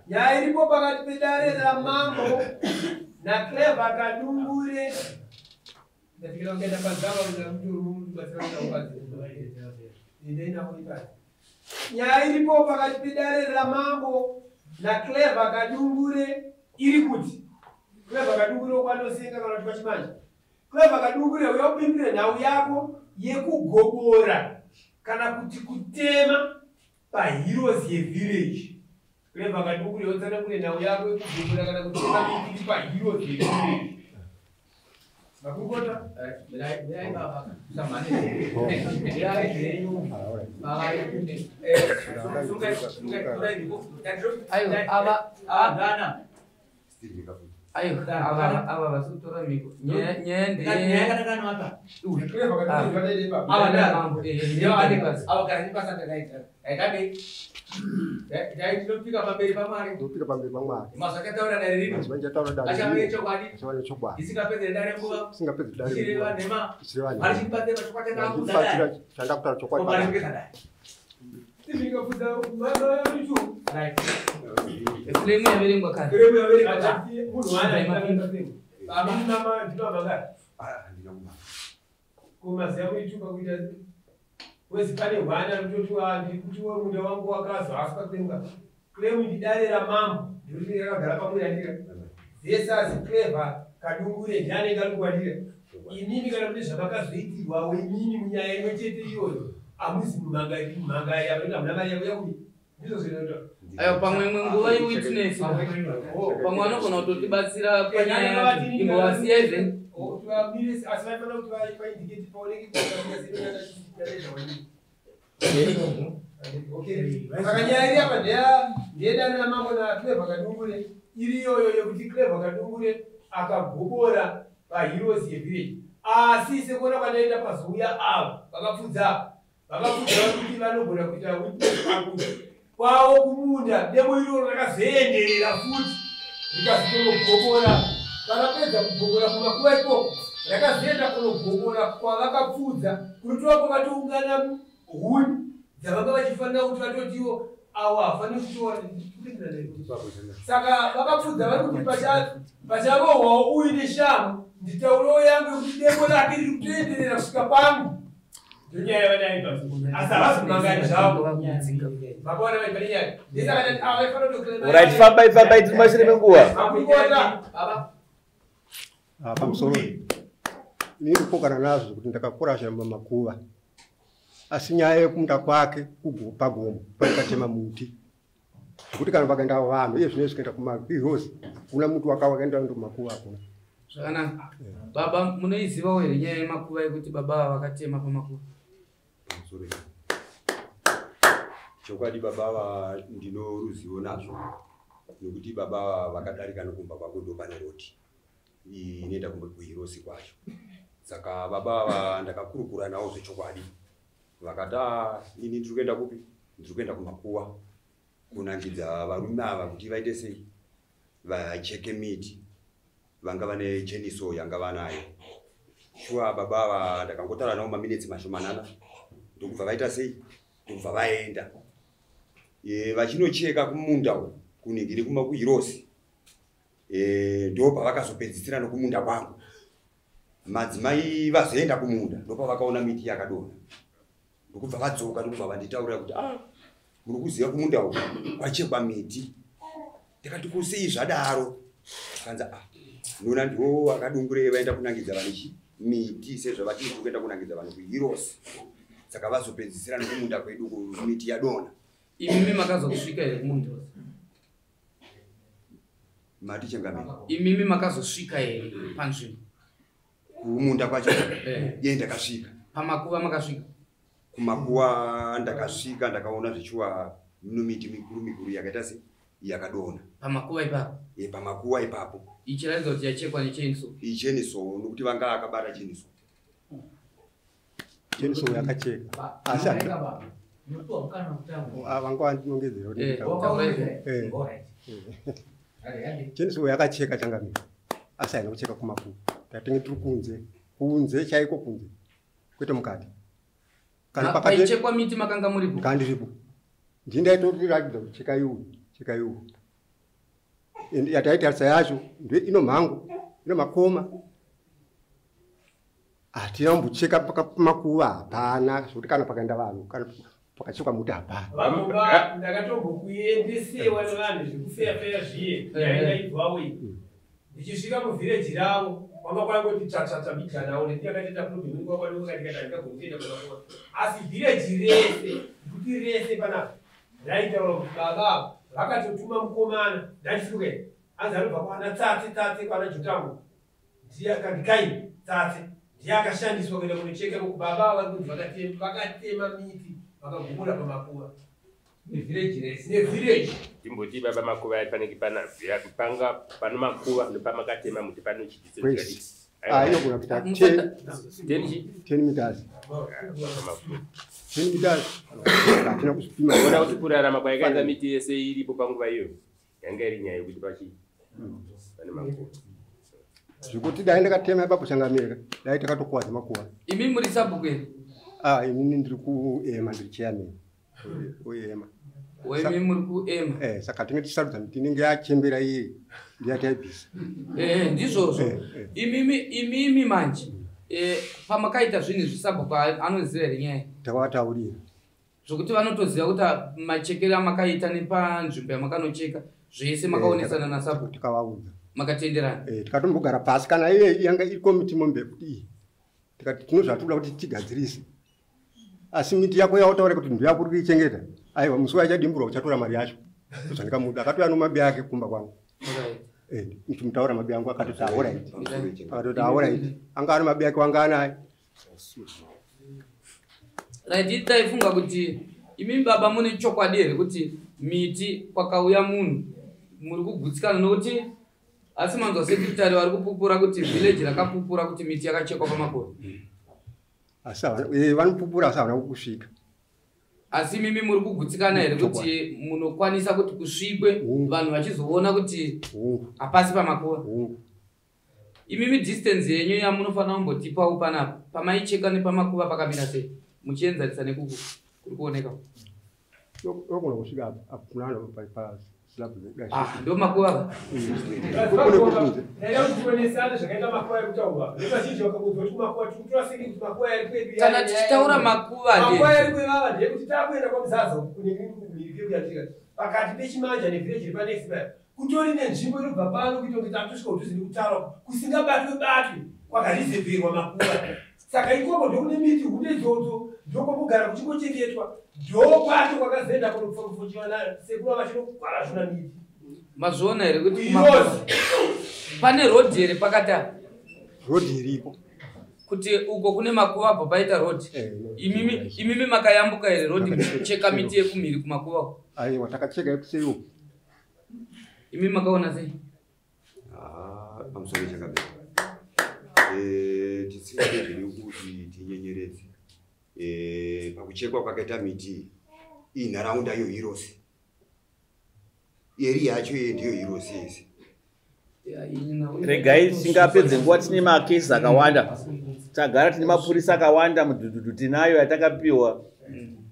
Yairipo pakati pedare ramambo na Clever Kadungure. Ndafikira ngenda pazava mtu basira ukazi. Ndina kuipata. Yairipo pakati pedare ramambo na Clever Kadungure iri kuti. Clever Kadungure kwanosenga kana twachimanje. Clever Kadungure uyopimbire nhau yako yekugobora kana kuti kutema pa heroes ye village. Clever Kadungure yotsana kune nhau yako yekugobora kana kutema miti pa heroes ye village. Makungota? Milai baba. Samani. Milai. Ayo, Dana. Ayo, aba basutora miko. Nyende. Nyenda kana hapa. Clever Kadungure yade baba. Awa karani pasante naita. Kade. Jadi tupika pamberi pamari. Tupika pamberi pamari. Masaketa ora na rino. Masaketa taura dari. Acha mwe chokwadi. Acha chokwa. Isingapeze ndare mbuga. Singapeze ndare. Sirewa nema. Sirewa nema. Alishipate bachokate na kuda. Chanda kutara chokwa. Pamberi kada. Timinga fuda mama ya mtu. Right. Eflemu ya bere ngwa kana. Eflemu ya bere ngwa. Mulwana imapinga timu. Amini mama ndino magari. Ndinamuma. Kuma sema ichumba kuja. Wezi kane wana mtoto wangu kuchua muda wangu wakazo asikatenga. Claim ndidare la mambo. Ndiri yakagara pamoja ndira. Zesa Clever Kadungure jane galugwadira. Inini kana kuti zvakazoitirwa wenini munyaya imwe chete iyoyo. Amuzi mumangaya yaenda munangaya yakuya. Ndizo zvinoita. Ayo pamwe nguva witness. Pamwe anogona kutotibatsira panyaya imbovasiya event. Tuambire asifana kuti vaindicate paoneke okay. Akanyari apa ndiyedana na mambo na Clever Kadungure iriyoyo yekuti Clever Kadungure akagobora pa heroes ye village. Asi sekuona kwanoenda pazuya avo vakapfudza kuti vanogona kuita witness akuti kwawo kumunda demo iroro rakazoenderera futi rikazotogobora. Vakapedza kugobora kumakuva ikoko rakazoenda kunogobora kwavakapfudza kuti wako vatoungana huni dzavanga vachifanira kuti vatotiwo avo hafani kutora. Saka vakapfudza vari kuti pachavohwawo uine shamu nditauro yangu kuti demo rake riri kutoenderera kusvika pangu. Ndonyaya yavanaita asi havasi kumangani zvavo vakaona vaibarinyaya ndisakati ava vaifanira kutoklema. Alright, fambai timashure menguva. Makungota pamusoro niripokana nazvo kuti ndakakura shamba makuva asi nyaya yekunda kwake pagomo paikatema muti kuti kana pakaenda vanhu iye zvine zvikaenda kumaheroes kuna muti wakaenda ndo makuva akona. Zvakanaka. Baba munoiziva here nyaya yemakuva yekuti baba vakatema pamakuva? Chokwadi baba ndino ruzivo nazvo nekuti baba vakadarika nokumba kwako ndo pane roti inoenda kuheroes kwacho. Saka baba ndakakurukura nawo zvechokwadi vakata ini ndiri kuenda kupi, ndiri kuenda kumakuva kunangidza varume ava kuti vaite sei vacheke miti vanga vane jeniso yanga vanayo. Shuwa baba ava ndakangotaura navo maminitsi mashomanana ndokubva vaita sei, ndokubva vaenda vachinocheka kumunda uku kuningiri kuheroes. Ndo pavakazopedzisira nokumunda kwangu. Madzimai vazoenda kumunda ndopa vakaona miti yakadonha ndokubva vadzoka ndokubva vanditaurira kuti muri kuziva kumunda uku kwachekwa miti. Ndikati kusei zvadaro kanza nona ndo vakadungure vaenda kunangidza vanhu miti sezvavati kuenda kunangidza vanhu kuheroes. Saka vazopedzisira nokumunda kwedu miti yadonha. Imimi makazosvika here kumunda? Mati chengameni. Imimi makazosvika here panzvimbo? Kumunda kwacho ye ndakasvika. Pamakuva makasvika? Kumakuva ndakasvika ndakaona zvichiwa miti mikuru yakaita sei yakadonha. Pamakuva ipapo? Pamakuva ipapo. Ichiratidza kuti yachekwa necheniso? Icheniso nokuti vanga akabata cheniso. Cheniso yakacheka. Asi vanga vandinongedzera. Cheniso yakacheka changamira asi haina kucheka kumakuva. Tatinge tiri kunze chaiko kunze kwete mukati. Paichekwa miti makanga muripo? Kandiripo. Ndindaitotiratidza kuti cheka iwu yataita yacho ino mhango ino makoma atina mbucheka paka makuva hapana kuti kana pakaenda vanhu kana pakachekwa muti hapana vamova ndakatombokuendesewa nevanhu zvekufeyafeya zviye yaingaibvawo ndichisvika muvhireji ravo kwanga kwangoti tsvatsvatsva mijanawo nendiyakatoita problemu kwakwadokatikatanikagonitenda kwakakona asi vhireji rese kuti rese panapa raitaura kuti baba vakatotuma mukomana ndachisuka anzi anobva kwana tsatse kwana jutangu ndiyakandikaini tsatse ndiye akashandiswa kuenda kunocheka kubaba vari kunzi vakatema miti vakagumura pamakuva nevhireji rese nevhireji timboti baba makuva ati panenge panga pano makuva nepamakatema muti panochiditse inogona kuita 10 meters 10 meters atina kuzvipima ona kuti kurarama kwaikaita miti yese iripo panguva iyo yanga iri nyaya yekuti pachi pane makuva zvikuti dai ndakatema ipapo changamirika dai takatokuwadza makuva imi muri sabhuku here inini ndiri kuema ndiri chairman uema imi muri kuema saka tinenge tisarudza miti inenge yachembera iye ndiyataibvisa ndizvozvo imimi manje pamakaita zvinhu zvisabhuku anoziva here nyaya takavataurira zvokuti vanotoziva kuti machekero amakaita nepanzvimbo yamakanocheka zvese makaonesana nasabhuku tikavaudza makatenderana tikatombogara pasi kana iye yanga iri komiti mombe kuti iyi tikati tinozvatoda kuti tigadzirise asi miti yako yautaura kuti ndu yako uri kuichengeta aiwa musi wachadimbura uchatora mari yacho tozvandikamuda akatouya nomabi ake kumba kwangu mutaura mabi angu akatoti aoraiti akatoti aoraiti anga ari mabi ake wanga anaye right taifunga kuti imi baba mune chokwadi here kuti miti kwakauya munhu muri kugutsikana nokuti asi manzwa sekretari vari kupupura kuti village rakapupura kuti miti yakachekwa pamakore asi vanopupura asi havana kusvika asi mimi muri kugutsikana here kuti munokwanisa kuti kusvikwe vanhu vachizoona kuti hapasi pamakore imimi distance yenyu yamunofanira kumbotipawo panapa pamaicheka nepamakuva pakamira sei muchienzanisa nekuku kuri kuoneka ogona kusvika apunana ndo makuva kana tichitaura makuva pakati pechimanja nevhireji repanext kutori nenzvimbo inobva pano kuita kuti takusvika kudhuze nekutaura kusingabatwe kwakarizevherwa makuva saka ikoko ndokune miti hunde idzodzo ndokwakugara kuchingochengetwa ndokwacho kwakazoenda kunofuchiwa sekuru vachinogara zvona miti mazviona here kuti pane rodhi here pakata rodhi iripo kuti uko kune makuva abva paita rodhi imimi makayambuka here rodhi kucheka miti yekumhiri kumakuva aiwa takacheka yekuseiwo imi makaona sei pamusoro chakabeka tisingade zviri kuti tinyenyeredze pakuchekwa kwakaita miti iyi nharaunda iyo irose eri yacho iye ndiyo irose yese regai tingapedze nguva tine makesi akawanda tagara tine mapurisa akawanda mudhudhudhu tinayo yatakapiwa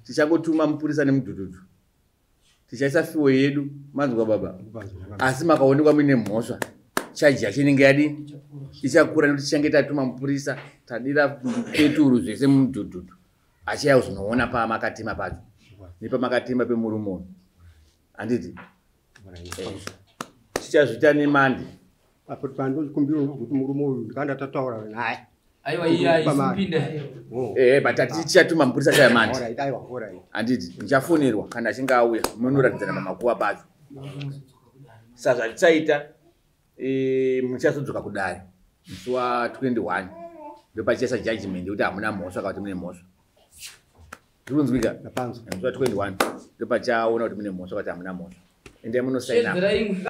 tichangotuma mupurisa nemudhudhudhu tichaisa fiwo yedu manzwa baba asi makaonekwa muine mhosva chaji chinenge yadini ichakura nekuti tichange tatuma mupurisa tadira peturu zvese mudhudhudhu achiyau zvinoona pamakatema pacho nepamakatema pemurumono handiti tichazvita nemandi apo pandikumbira kuti murume uyu ndikanda tataura naye aiwa iyaisipinda batati tichatuma mupurisa chayamandi handiti ndichafonerwa kana achinge auya munoratidzana pamakuva pacho saka zvatichaita muchazodzoka kudare musi wa21 ndopachiisa judgment yekuti hamuna mhosva kana kuti mune mhosva zvikunzwika musi wa21 ndopachaona kuti mune mhosva kana kuti hamuna mhosva ende munosaina